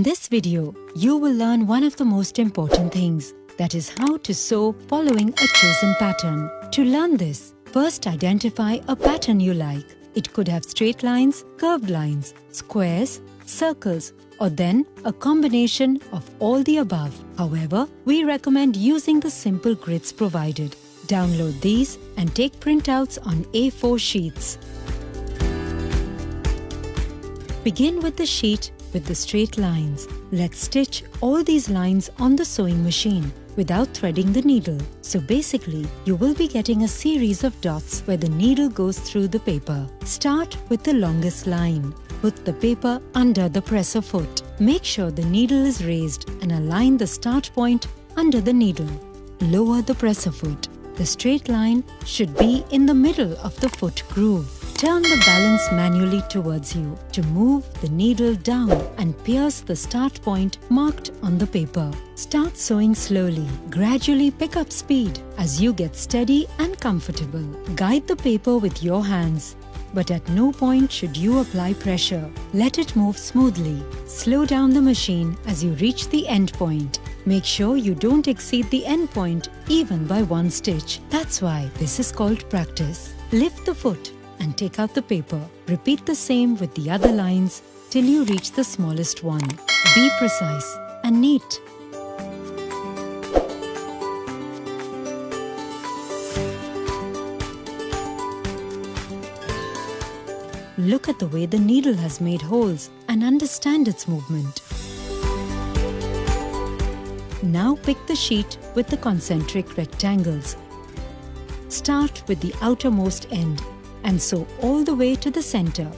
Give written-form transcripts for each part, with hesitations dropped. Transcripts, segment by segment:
In this video, you will learn one of the most important things, that is how to sew following a chosen pattern. To learn this, first identify a pattern you like. It could have straight lines, curved lines, squares, circles, or then a combination of all the above. However, we recommend using the simple grids provided. Download these and take printouts on A4 sheets. Begin with the sheet with the straight lines. Let's stitch all these lines on the sewing machine without threading the needle. So basically, you will be getting a series of dots where the needle goes through the paper. Start with the longest line. Put the paper under the presser foot. Make sure the needle is raised and align the start point under the needle. Lower the presser foot. The straight line should be in the middle of the foot groove. Turn the balance manually towards you to move the needle down and pierce the start point marked on the paper. Start sewing slowly. Gradually pick up speed as you get steady and comfortable. Guide the paper with your hands, but at no point should you apply pressure. Let it move smoothly. Slow down the machine as you reach the end point. Make sure you don't exceed the end point even by one stitch. That's why this is called practice. Lift the foot and take out the paper. Repeat the same with the other lines till you reach the smallest one. Be precise and neat. Look at the way the needle has made holes and understand its movement. Now pick the sheet with the concentric rectangles. Start with the outermost end and sew all the way to the center.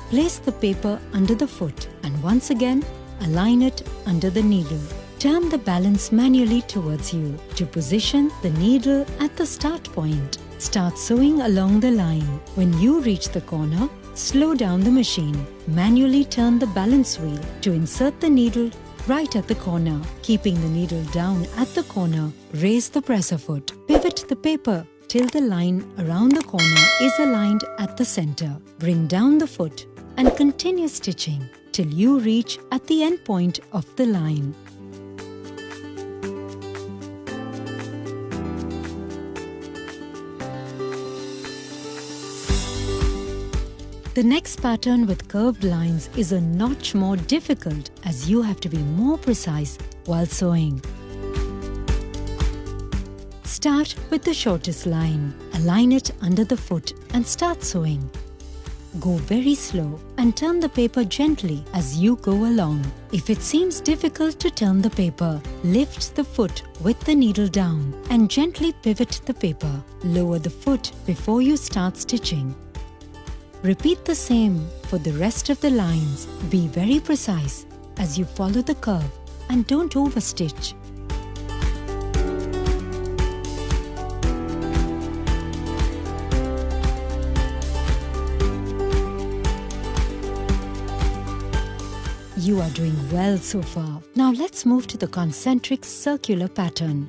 Place the paper under the foot and once again align it under the needle. Turn the balance manually towards you to position the needle at the start point. Start sewing along the line. When you reach the corner, slow down the machine. Manually turn the balance wheel to insert the needle right at the corner. Keeping the needle down at the corner, raise the presser foot. Pivot the paper till the line around the corner is aligned at the center. Bring down the foot and continue stitching till you reach at the end point of the line. The next pattern with curved lines is a notch more difficult as you have to be more precise while sewing. Start with the shortest line. Align it under the foot and start sewing. Go very slow and turn the paper gently as you go along. If it seems difficult to turn the paper, lift the foot with the needle down and gently pivot the paper. Lower the foot before you start stitching. Repeat the same for the rest of the lines. Be very precise as you follow the curve and don't overstitch. You are doing well so far. Now let's move to the concentric circular pattern.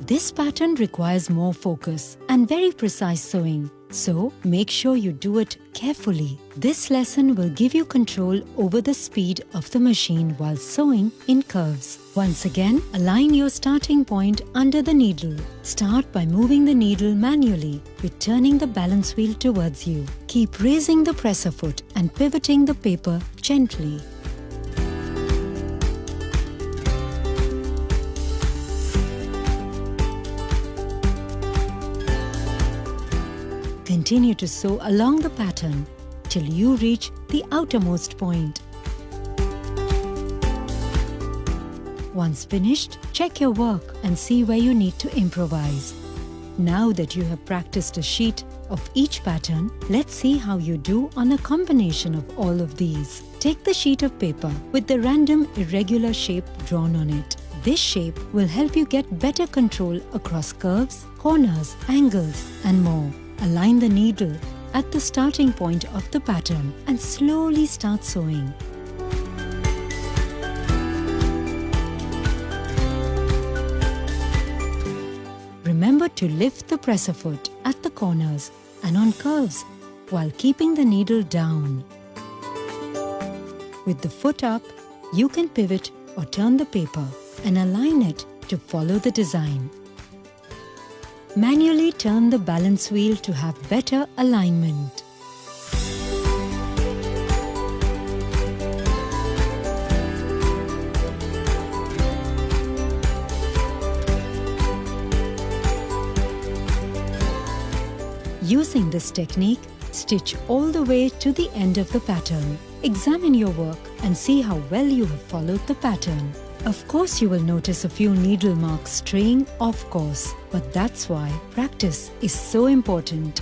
This pattern requires more focus and very precise sewing. So, make sure you do it carefully. This lesson will give you control over the speed of the machine while sewing in curves. Once again, align your starting point under the needle. Start by moving the needle manually with turning the balance wheel towards you. Keep raising the presser foot and pivoting the paper gently. Continue to sew along the pattern till you reach the outermost point. Once finished, check your work and see where you need to improvise. Now that you have practiced a sheet of each pattern, let's see how you do on a combination of all of these. Take the sheet of paper with the random irregular shape drawn on it. This shape will help you get better control across curves, corners, angles, and more. Align the needle at the starting point of the pattern and slowly start sewing. Remember to lift the presser foot at the corners and on curves while keeping the needle down. With the foot up, you can pivot or turn the paper and align it to follow the design. Manually turn the balance wheel to have better alignment. Using this technique, stitch all the way to the end of the pattern. Examine your work and see how well you have followed the pattern. Of course, you will notice a few needle marks straying off course, but that's why practice is so important.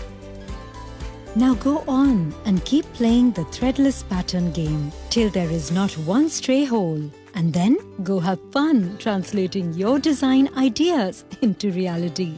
Now go on and keep playing the threadless pattern game till there is not one stray hole, and then go have fun translating your design ideas into reality.